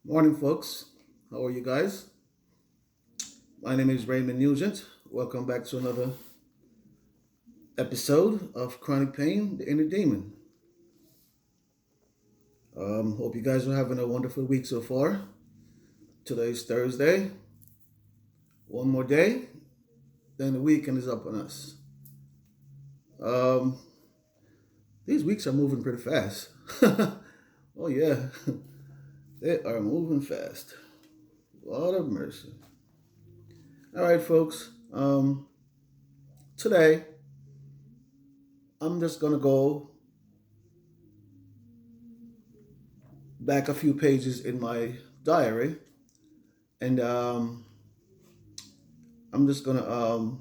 Morning, folks. How are you guys? My name is Raymond Nugent. Welcome back to another episode of Chronic Pain, the Inner Demon. Hope you guys are having a wonderful week so far. Today's Thursday. One more day, then the weekend is up on us. Um, these weeks are moving pretty fast. Oh, yeah. They are moving fast. Lord of mercy. All right, folks. Today, I'm just going to go back a few pages in my diary, and I'm just gonna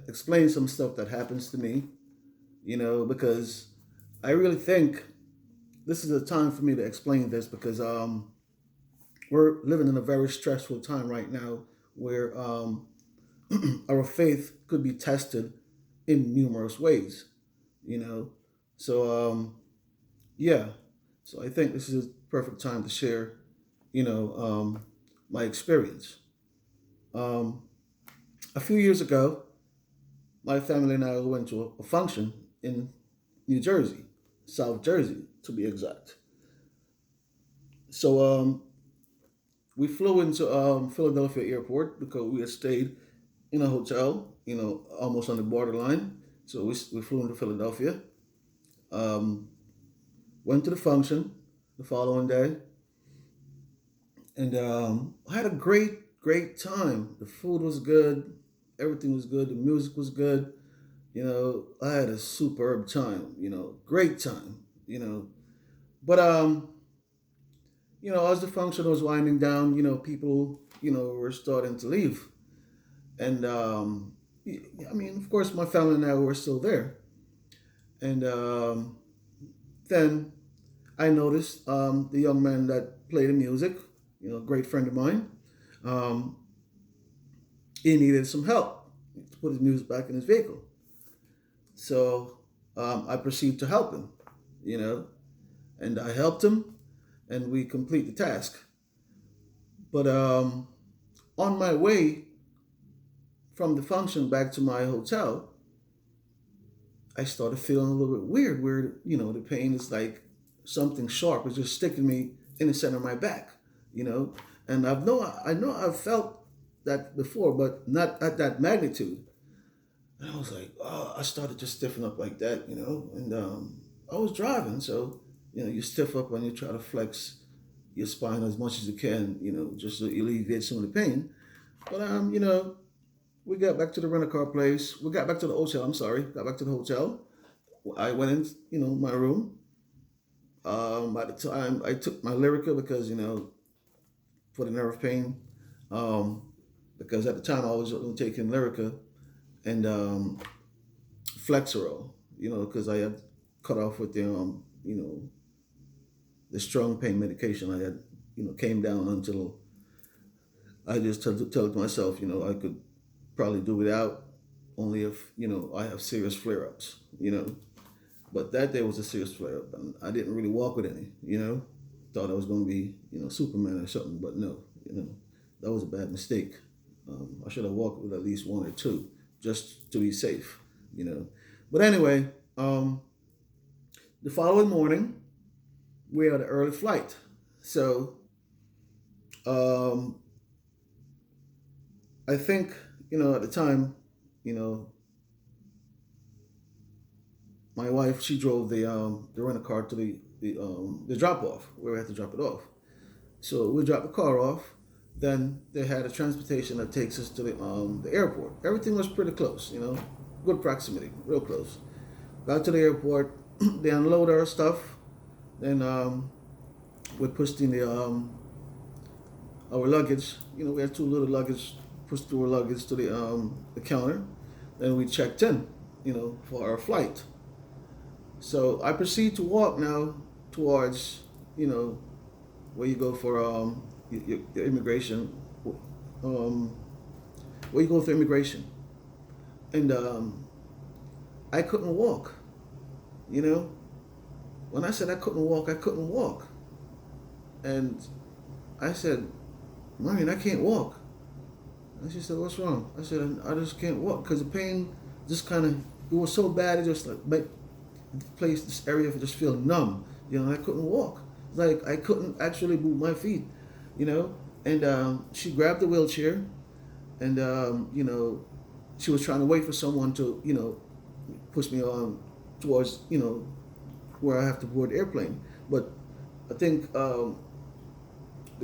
explain some stuff that happens to me. Because I really think this is a time for me to explain this because we're living in a very stressful time right now where our faith could be tested in numerous ways. You know, so yeah, so I think this is a perfect time to share. My experience. Um, a few years ago, my family and I went to a function in New Jersey, South Jersey to be exact. So we flew into Philadelphia Airport because we had stayed in a hotel, almost on the borderline. So we flew into Philadelphia, um, went to the function the following day, and I had a great time. The food was good, everything was good, the music was good. I had a superb time. Great time. But as the function was winding down, people, were starting to leave, and I mean, of course, my family and I were still there, and then I noticed the young man that played the music, a great friend of mine. Um, he needed some help to put his music back in his vehicle. So I proceeded to help him, you know, and I helped him and we complete the task. But on my way from the function back to my hotel, I started feeling a little bit weird where, the pain is like something sharp is just sticking me in the center of my back, you know. And I know I've felt that before, but not at that magnitude. And I was like, oh, I started to stiffen up like that, and I was driving, so you stiff up when you try to flex your spine as much as you can, just to alleviate some of the pain. But we got back to the rental car place. We got back to the hotel. I'm sorry, got back to the hotel. I went in, my room. By the time I took my Lyrica because for the nerve pain, um, because at the time I was only taking Lyrica and Flexeril, because I had cut off with the strong pain medication. I had, came down until I just tell myself, I could probably do without only if, I have serious flare ups, But that day was a serious flare up. And I didn't really walk with any, Thought I was going to be, Superman or something, but no, that was a bad mistake. I should have walked with at least one or two just to be safe, you know. But anyway, the following morning, we had an early flight. So um, I think, at the time, you know, my wife, she drove the rental car to the drop off where we had to drop it off. So we dropped the car off. Then they had a transportation that takes us to the airport. Everything was pretty close, good proximity, real close. Got to the airport, they unload our stuff. Then we pushed in our luggage. We had two little luggage. Pushed through our luggage to the counter. Then we checked in, for our flight. So I proceed to walk now towards, where you go for your immigration, um, where you go for immigration, and I couldn't walk. You know, when I said I couldn't walk, and I said, Marion, I can't walk. And she said, what's wrong? I said, I just can't walk because the pain just kind of, it was so bad, it just like made the place, this area just feel numb. You know, I couldn't walk. Like I couldn't actually move my feet, you know. And she grabbed the wheelchair and, you know, she was trying to wait for someone to, you know, push me on towards, you know, where I have to board the airplane. But I think the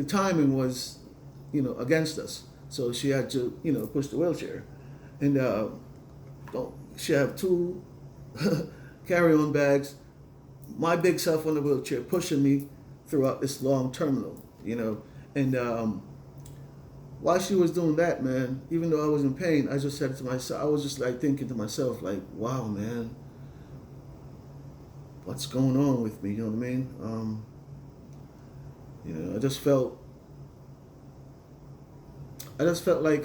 timing was, you know, against us. So she had to, you know, push the wheelchair. And she had two carry-on bags, my big self on the wheelchair, pushing me throughout this long terminal, you know. And while she was doing that, man, even though I was in pain, I just said to myself, I was just like thinking to myself, like, wow, man, what's going on with me? You know what I mean? You know, I just felt like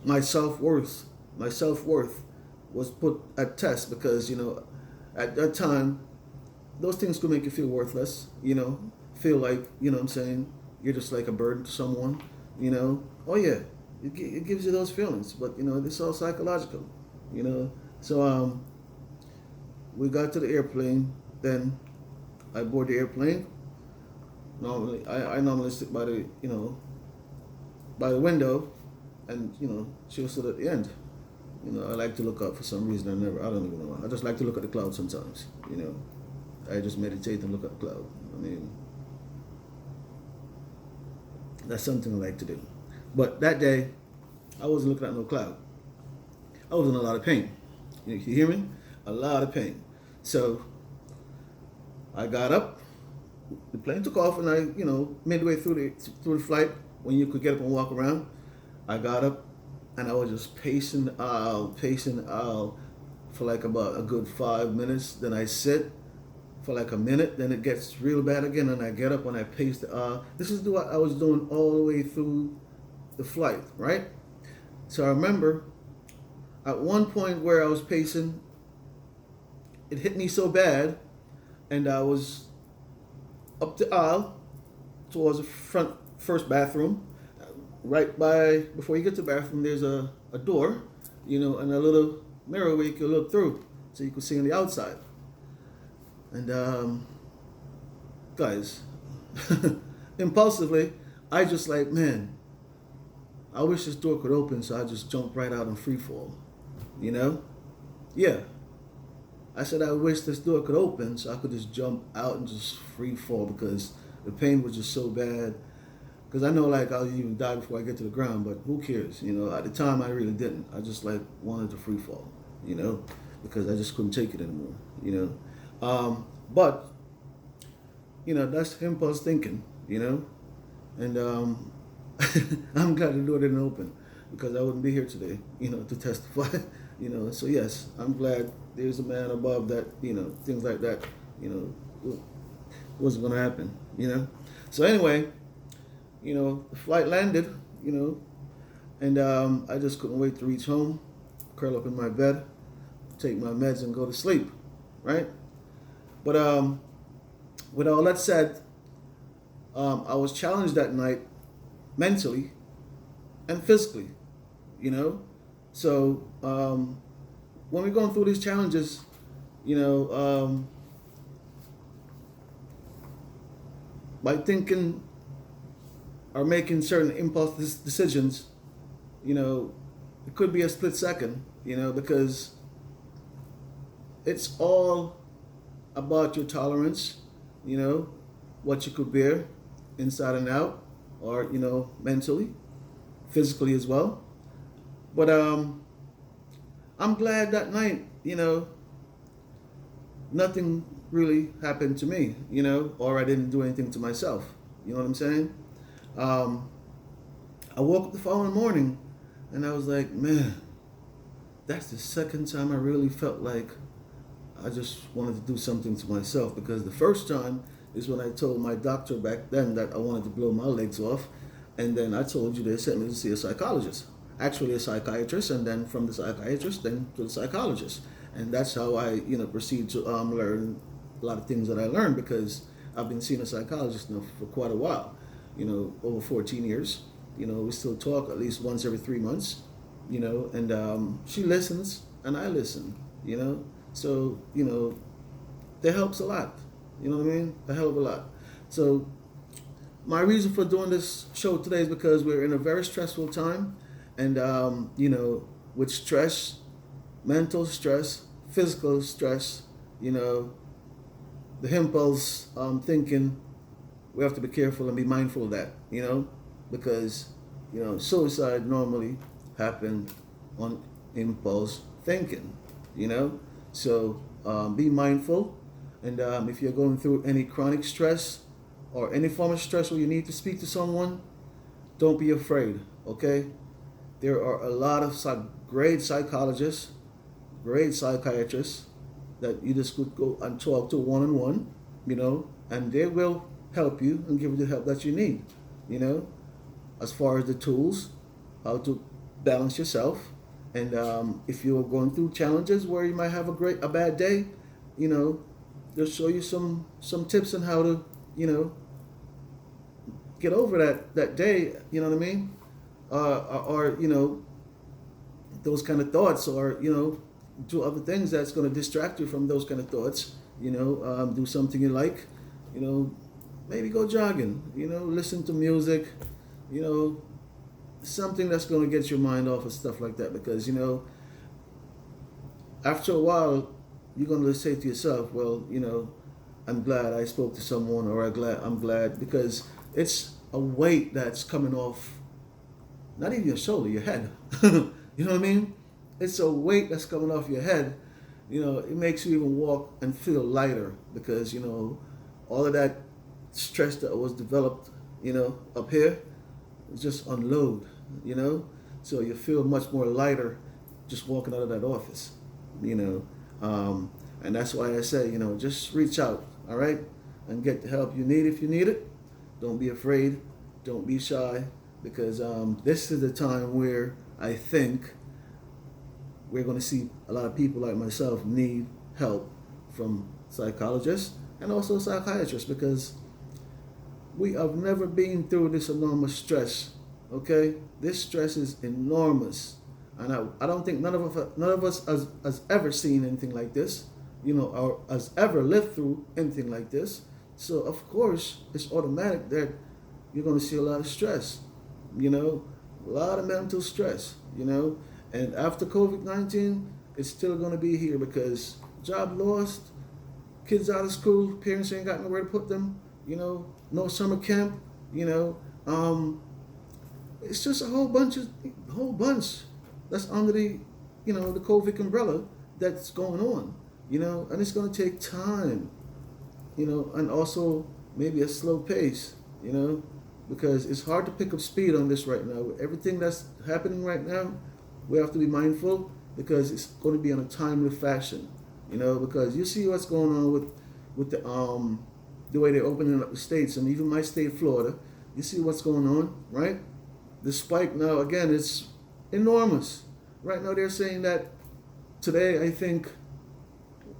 my self-worth was put at test because, you know, at that time, those things could make you feel worthless, you know, feel like, you know what I'm saying, you're just like a burden to someone, you know. Oh yeah, it gives you those feelings, but, you know, it's all psychological, you know. So we got to the airplane, then I board the airplane. Normally, I normally sit by the, you know, by the window, and, you know, she was still at the end. You know, I like to look up for some reason. I don't even know. I just like to look at the clouds sometimes, you know. I just meditate and look at the cloud. I mean, that's something I like to do. But that day, I wasn't looking at no cloud. I was in a lot of pain. You hear me? A lot of pain. So I got up. The plane took off, and I, you know, midway through the flight, when you could get up and walk around, I got up, and I was just pacing the aisle for like about a good 5 minutes. Then I sit for like a minute. Then it gets real bad again, and I get up and I pace the aisle. This is what I was doing all the way through the flight, right? So I remember at one point where I was pacing, it hit me so bad, and I was up the aisle towards the first bathroom. Right before you get to the bathroom, there's a door, you know, and a little mirror where you can look through so you can see on the outside. And guys, impulsively, I just like, man, I wish this door could open so I just jump right out in free fall, you know? Yeah. I said I wish this door could open so I could just jump out and just free fall because the pain was just so bad. Because I know like I'll even die before I get to the ground, but who cares? You know, at the time I really didn't. I just like wanted to free fall, you know, because I just couldn't take it anymore, you know. But, you know, that's impulse thinking, you know. And I'm glad the door didn't open because I wouldn't be here today, you know, to testify, you know. So yes, I'm glad there's a man above that, you know, things like that, you know, wasn't going to happen, you know. So anyway, you know, the flight landed, you know, and I just couldn't wait to reach home, curl up in my bed, take my meds and go to sleep, right? But with all that said, I was challenged that night mentally and physically, you know. So when we're going through these challenges, you know, by thinking or making certain impulse decisions, you know, it could be a split second, you know, because it's all about your tolerance, you know, what you could bear inside and out, or, you know, mentally, physically as well. But I'm glad that night, you know, nothing really happened to me, you know, or I didn't do anything to myself. You know what I'm saying? I woke up the following morning and I was like, man, that's the second time I really felt like I just wanted to do something to myself, because the first time is when I told my doctor back then that I wanted to blow my legs off, and then I told you they sent me to see a psychologist, actually a psychiatrist, and then from the psychiatrist then to the psychologist, and that's how I, you know, proceed to learn a lot of things that I learned because I've been seeing a psychologist now for quite a while, over 14 years. We still talk at least once every 3 months, and she listens and I listen, so, that helps a lot. You know what I mean? A hell of a lot. So my reason for doing this show today is because we're in a very stressful time, and with stress, mental stress, physical stress, the impulse thinking, we have to be careful and be mindful of that, because suicide normally happen on impulse thinking, so be mindful, and if you're going through any chronic stress or any form of stress where you need to speak to someone, don't be afraid, okay? There are a lot of great psychologists, great psychiatrists that you just could go and talk to one-on-one, and they will help you and give you the help that you need, as far as the tools, how to balance yourself. And if you're going through challenges where you might have a bad day, they'll show you some tips on how to, get over that day, you know what I mean? Or those kind of thoughts, or, do other things that's going to distract you from those kind of thoughts, do something you like, maybe go jogging, listen to music, something that's going to get your mind off of stuff like that, because, after a while, you're going to say to yourself, well, I'm glad I spoke to someone, or I'm glad, because it's a weight that's coming off, not even your shoulder, your head. You know what I mean? It's a weight that's coming off your head. It makes you even walk and feel lighter, because, all of that stress that was developed, up here, just unload, so you feel much more lighter just walking out of that office, and that's why I say, just reach out, all right, and get the help you need if you need it. Don't be afraid, don't be shy, because this is the time where I think we're going to see a lot of people like myself need help from psychologists and also psychiatrists, because we have never been through this enormous stress, okay? This stress is enormous, and I don't think none of us has ever seen anything like this, or has ever lived through anything like this. So of course it's automatic that you're going to see a lot of stress, a lot of mental stress, and after COVID-19, it's still going to be here, because job lost, kids out of school, parents ain't got nowhere to put them, no summer camp, it's just a whole bunch that's under the COVID umbrella that's going on, and it's going to take time, and also maybe a slow pace, because it's hard to pick up speed on this right now. Everything that's happening right now, we have to be mindful, because it's going to be in a timely fashion, because you see what's going on with the way they're opening up the states, and even my state, Florida. You see what's going on, right? The spike now, again, it's enormous. Right now they're saying that today, I think,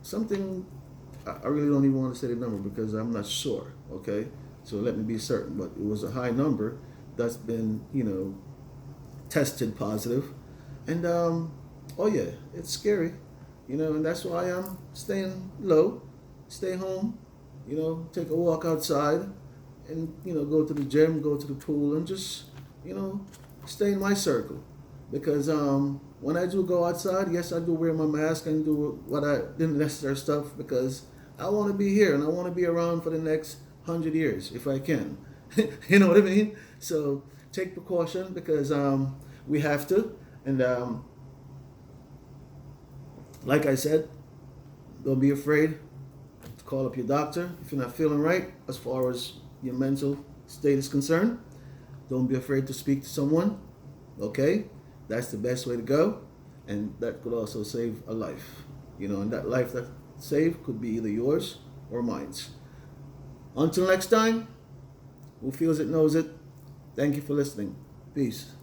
something, I really don't even want to say the number because I'm not sure, okay? So let me be certain, but it was a high number that's been, tested positive. And, oh yeah, it's scary, and that's why I'm staying low, stay home, take a walk outside, and, go to the gym, go to the pool, and just, stay in my circle. Because when I do go outside, yes, I do wear my mask and do the necessary stuff, because I want to be here and I want to be around for the next 100 years if I can. You know what I mean? So take precaution, because we have to. And like I said, don't be afraid to call up your doctor if you're not feeling right as far as your mental state is concerned. Don't be afraid to speak to someone, okay? That's the best way to go, and that could also save a life, and that life that saved could be either yours or mine. Until next time, who feels it knows it. Thank you for listening. Peace.